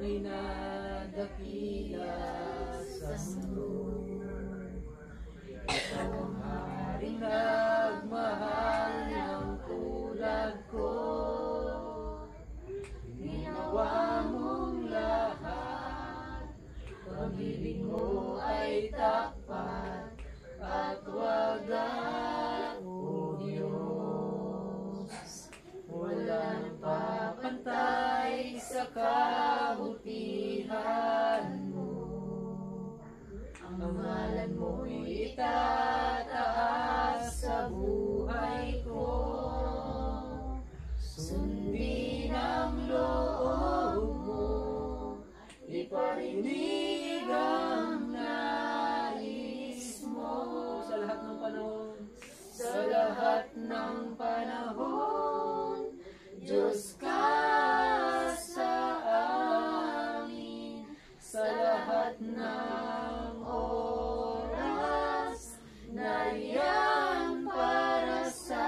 tunay na dakila sa mundo. Ikaw ang haring nagmahal ng tulad ko. Ginawa mong lahat, pag-ibig mo ay tapat at wagas, O Diyos. Walang papantay sa kabutihan mo. Ang ngalan mo'y itataas sa buhay ko. Sundin ang loob mo, iparinig ang nais mo. Sa lahat ng panahon, sa lahat ng panahon, Diyos ka sa amin. Sa lahat ng oras, nariyan para sa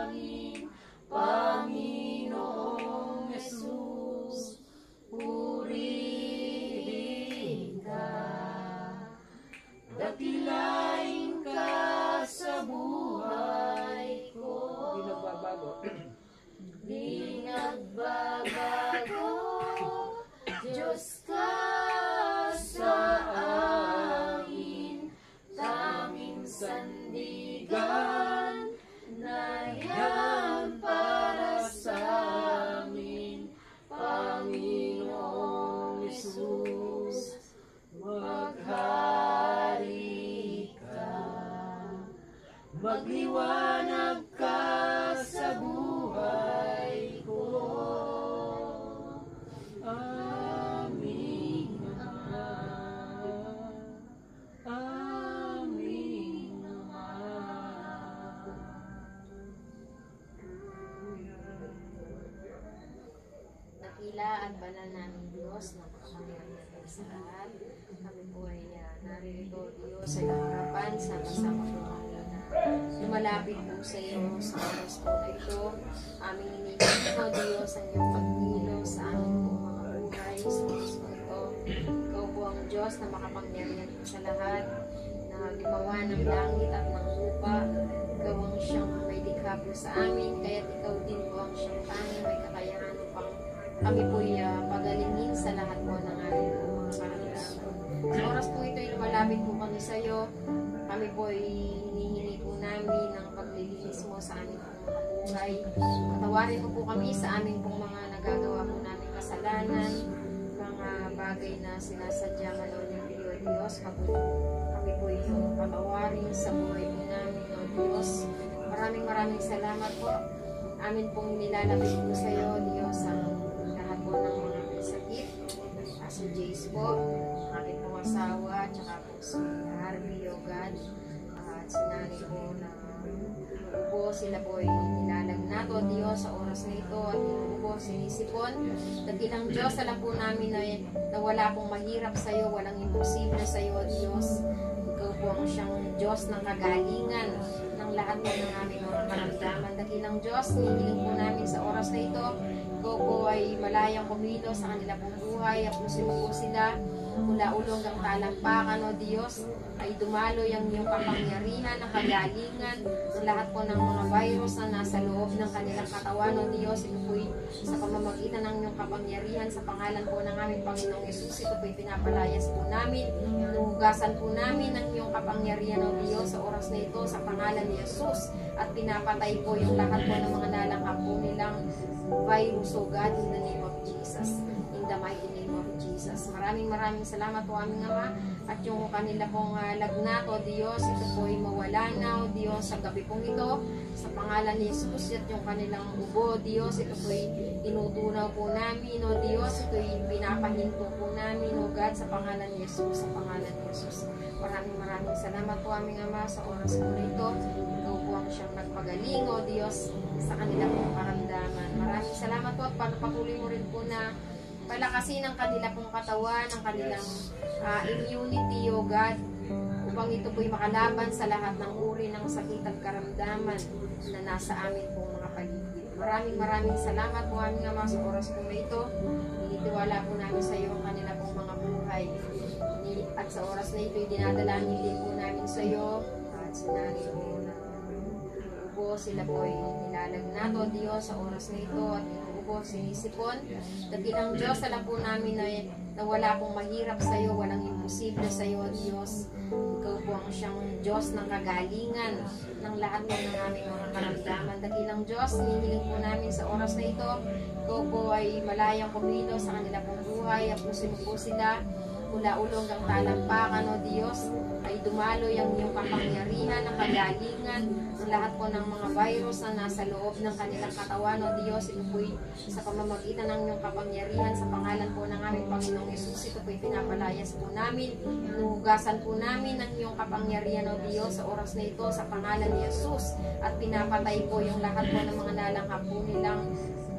amin, Panginoong Yesus, purihin ka. Dakilain ka sa buhay ko. Di nagbabago. Di nagbabago, Diyos ka sa amin, tanging sandigan, nariyan para sa amin, Panginoong Yesus, maghari ka, magliwanag ka sa buhay ko. Aming Ama, aming Ama. Dakila at banal namin Diyos, napakamangyarihan sa lahat. Kami po ay naririto, Diyos, sa iyong harapan, sama-sama po kami na lumalapit po sa iyo sa oras po na ito. Aming initin po, Diyos, ang iyong pagkilos sa aming po mga buhay sa oras po ito. Ikaw po ang Diyos na makapangyarihan po sa lahat, na gumawa ng langit at ng lupa. Ikaw ang siyang may likha po sa amin, kaya't ikaw din po ang siyang tanging may kakayahan upang kami po'y pagalingin sa lahat po ng ating po mga karamdaman. Sa oras po ito ay lumalapit po kami sa iyo. Kami po'y hinihingi po namin ang paglilinis mo sa aming pong mga buhay. Patawarin mo po kami sa aming pong mga nagagawa po namin kasalanan, mga bagay na sinasadya manonin po, O Diyos. Kami po'y yung patawarin sa buhay po namin, O Diyos. Maraming salamat po. Amin pong nilalapit po sa iyo, Diyos, ang lahat po ng mga may sakit. Si Jace po, aking pong asawa, tsaka po si Harvey, O God, at si Nani po na po, sila po ay nilalagnato, Diyos, sa oras na ito, at hindi po sinisipon. Dakilang Diyos, alam po namin na wala pong mahirap sa iyo, walang imposible sa iyo, Diyos. Ikaw po ang siyang Diyos ng kagalingan ng lahat po ng aming mga karamdaman. Dakilang Diyos, hinihiling po namin sa oras na ito, ikaw po ay malayang kumilos sa kanila pong buhay, aplusin mo po sila mula ulong ng talampakan, O Diyos, ay dumaloy ang iyong kapangyarihan, ang kagalingan, ang lahat po ng mga virus na nasa loob ng kanilang katawan, O Diyos. Ito po'y sa pamamagitan ng iyong kapangyarihan, sa pangalan po ng aming Panginoong Yesus, ito po'y pinapalayas po namin, inuhugasan po namin ang iyong kapangyarihan, O Diyos, sa oras na ito, sa pangalan ni Yesus, at pinapatay po yung lahat po ng mga nalanghap po nilang virus, O God, in the name of Jesus. In the mighty name of Jesus. Maraming salamat po aming Ama, at yung kanila pong lagnato, Diyos, ito po ay mawala na, O Diyos, sa gabi pong ito, sa pangalan ni Jesus, at yung kanilang ubo, Diyos, ito po ay tinutunaw po namin, O Diyos, ito ay pinapahinto po namin, O God, sa pangalan ni Jesus, sa pangalan ni Jesus. Maraming salamat po aming Ama, sa oras po ito. Ikaw po ang siyang nagpagaling, O Diyos, sa kanila pong karamdaman. Maraming salamat po, at patuloy mo rin po na palakasin ang kanila pong katawan, ang kanilang immunity, O God, upang ito po'y makalaban sa lahat ng uri ng sakit at karamdaman na nasa amin pong mga paligid. Maraming salamat po aming Ama sa oras po na ito. Tinitiwala po namin sa iyo ang kanila pong mga buhay. At sa oras na ito, dinadalangin din po namin sa iyo. At sinari po na ubo, sila po ay nilalagnato, Diyos, sa oras na ito. At inuubo, sinisipon. Dakilang Diyos, alam po namin na wala pong mahirap sa iyo, walang imposible sa iyo, Diyos. Ikaw po ang siyang Diyos ng kagalingan ng lahat po ng aming mga karamdaman. Dakilang Diyos, hinihiling po namin sa oras na ito. Ikaw po ay malayang pumilo sa kanila pong buhay. Apusin mo po sila mula ulo hanggang talampakan, o Diyos, ay dumalo yung iyong kapangyarihan ng kagalingan ng lahat po ng mga virus na nasa loob ng kanilang katawan, o Diyos. Ito po'y sa pamamagitan ng iyong kapangyarihan sa pangalan po ng aming Panginoong Yesus. Ito po'y pinapalayas po namin, inuhugasan po namin ng iyong kapangyarihan, o Diyos, sa oras na ito sa pangalan ni Yesus, at pinapatay po yung lahat po ng mga nalanghap po nilang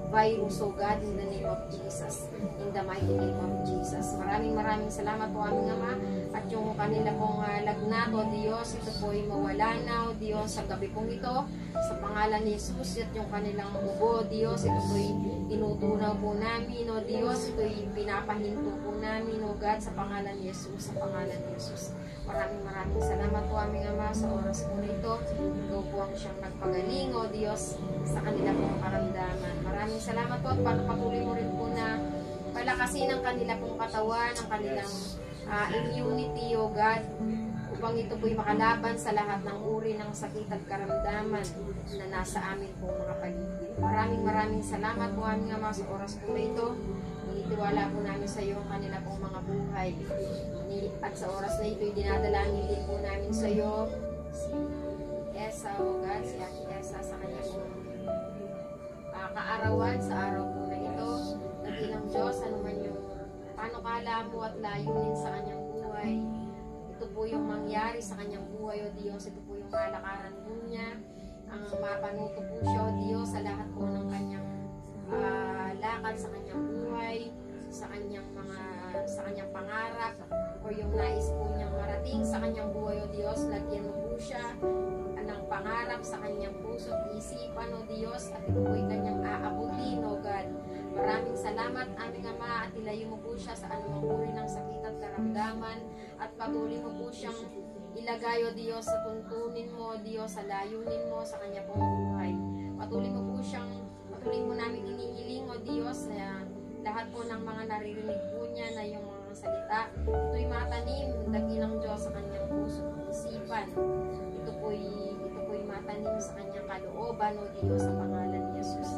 virus, o God, in the name of Jesus, in the mighty name of Jesus. Maraming salamat po aming Ama, at yung kanila pong lagnat, o Diyos, ito po ay mawala na, o Diyos, sa gabi pong ito, sa pangalan ni Jesus. At yung kanilang ubo, Diyos, ito po ay tinutunaw po namin, o Diyos, ito ay pinapahinto po namin, o God, sa pangalan ni Jesus, sa pangalan ni Jesus. Maraming salamat po aming Ama sa oras po na ito. Ikaw po ang siyang nagpagaling, o Diyos, sa kanila pong karamdaman. Maraming salamat po, at patuloy mo rin po na palakasin ang kanila pong katawan, ang kanilang immunity, o God, upang ito po'y makalaban sa lahat ng uri ng sakit at karamdaman na nasa amin po mga paligid. Maraming salamat po aming Ama sa oras po na ito. Tinitiwala po namin sa iyo ang kanila pong mga buhay. At sa oras na ito, dinadalangin din po namin sa iyo si Esa, o God, si Ate Esa, sa kanya pong kaarawan sa araw po na ito. Dakilang Diyos, ano man yung panukala mo at layunin sa kanyang buhay, ito po yung mangyari sa kanyang buhay, o Diyos. Ito po yung malakaran po niya, ang mapanuto po siya, o Diyos, sa lahat po ng kanyang lakad sa kanyang buhay, sa kanyang pangarap, o yung nais po niyang marating sa kanyang buhay, o Diyos. Lagyan mo po siya ng pangarap sa kanyang puso at isipan, o Diyos, at ito po'y kanyang aabutin, o God. Maraming salamat aming Ama, at ilayo mo po siya sa anumang uri ng sakit at karamdaman, at patuloy mo po siyang ilagay, o Diyos, sa tuntunin mo, o Diyos, sa layunin mo sa kanya pong buhay. Patuloy mo namin inihiling, o Diyos, na lahat po ng mga naririnig po niya na yung mga salita, ito'y matanim, dakilang Diyos, sa kanyang puso at isipan. Ito po'y matanim sa kanyang kalooban, o Diyos, sa pangalan ni Jesus.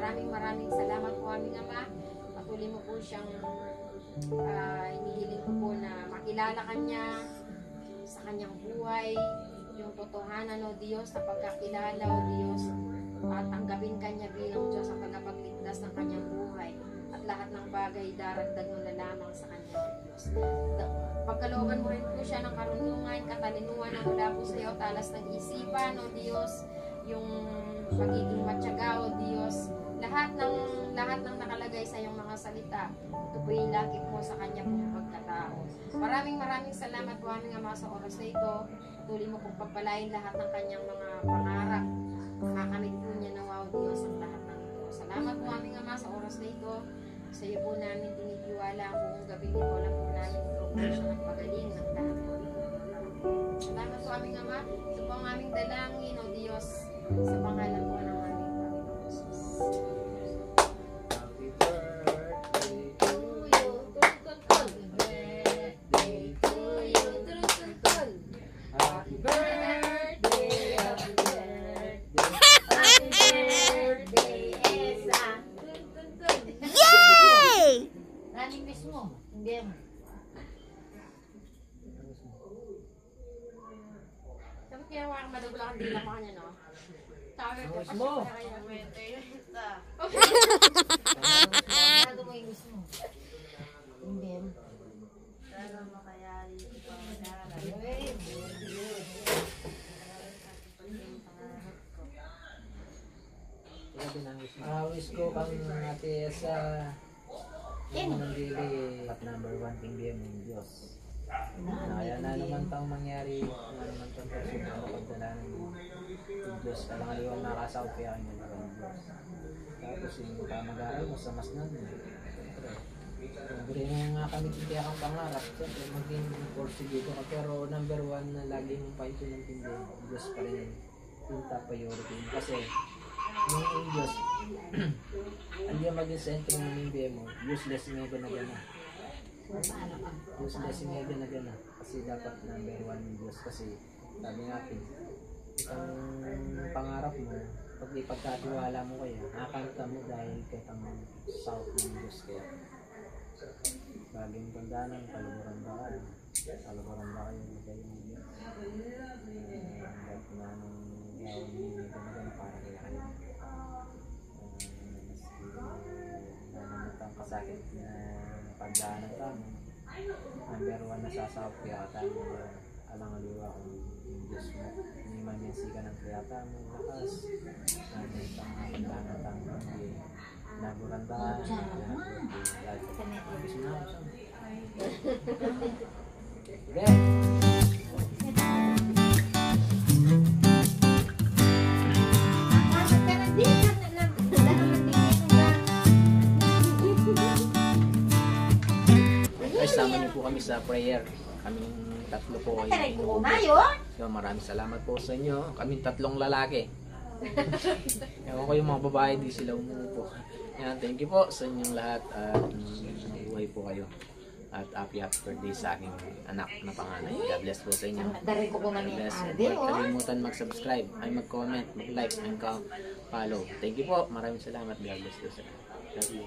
Maraming salamat po aming Ama. Patuloy mo po siyang inihiling ko po na makilala kanya sa kanyang buhay, yung totohanan, o Diyos, na pagkakilala, o Diyos, at tanggapin kanya bilang Diyos sa tagapagligtas ng kanyang buhay, at lahat ng bagay daragdag mo na lamang sa kanya, o Diyos. Pagkalooban mo rin po siya ng karunungan, katalinuhan na mula po sa iyo, talas ng isipan, o Diyos, yung pagiging matyaga, o Diyos, lahat ng nakalagay sa iyong mga salita, ito po ilakip mo sa kanya pong pagkatao. Maraming salamat po aming Ama sa oras na ito. Tuloy mo pong pagpalain lahat ng kanyang mga pangarap. Makakamit po niya na, wow, Diyos, ang lahat ng ito. Salamat po aming Ama sa oras na ito. Sa iyo po namin tinitiwala ang buong gabi nito. Alam po namin ito po siya nagpagaling ng lahat po ito. Salamat po aming Ama. Ito po ang aming dalangin, o Diyos, sa pangalan po ng aming Panginoon Jesus. Happy birthday to you. Happy birthday to you. Happy birthday, happy birthday. Happy birthday, Esa. Yay! Running miss mo. Hindi mo. Sabi kaya wala madugla kang dila pa kanya, no? Sabi ko, Miss mo. Ano mo yung miss mo? Hindi mo. Para makayari ito pa wish ko kang Ate sa Nandili at number 1 PBM ng Diyos. Kaya na naman tang mangyari, na naman tang pagsubok na pagdala ng Diyos. Kalangaliwang nakasaw kaya kanya na ng Diyos. Tapos yung mag-aaral, mas na. Siyempre nga kami kaya kang pangarap. Siyempre maging porsigido ka. Pero number one na lagi mong paintindihan, Diyos pa rin yung top priority. Kasi yung Diyos, hindi maging sentro ng MBM mo, useless nga gana-gana. Useless nga gana-gana. Kasi dapat number one yung Diyos. Kasi sabi natin, itang pangarap mo, pag ipagkatiwala mo kaya, nakakanta mo dahil kahit ang south ng Diyos kaya. Baging tandaan, kaluguran ba kayo? Kaluguran ba kayo? Kahit na nung gawin niyo, gano'n para kaya kayo. Nanamit ang kasakit na pagdaanan tamo. Number one na sasawap kaya tayo. Alang-aliwa kung yung Diyos mo. Emergency ka ng kaya tamo. Lakas. Nanamit ang pagdaanan tamo. Naguranda ka. Gusto na ako siya. Guys, sama niyo po kami sa prayer. Kaming tatlo po ay so, maraming salamat po sa inyo. Kaming tatlong lalaki. Ewan ko yung mga babae, di sila umupo. Yan, thank you po sa inyong lahat at mabuhay po kayo. At happy birthday sa aking anak na panganay. God bless po sa inyo. God bless. Huwag kalimutan mag-subscribe, ay mag-comment, mag-like, and follow. Thank you po. Maraming salamat. God bless po sa inyo. Love you.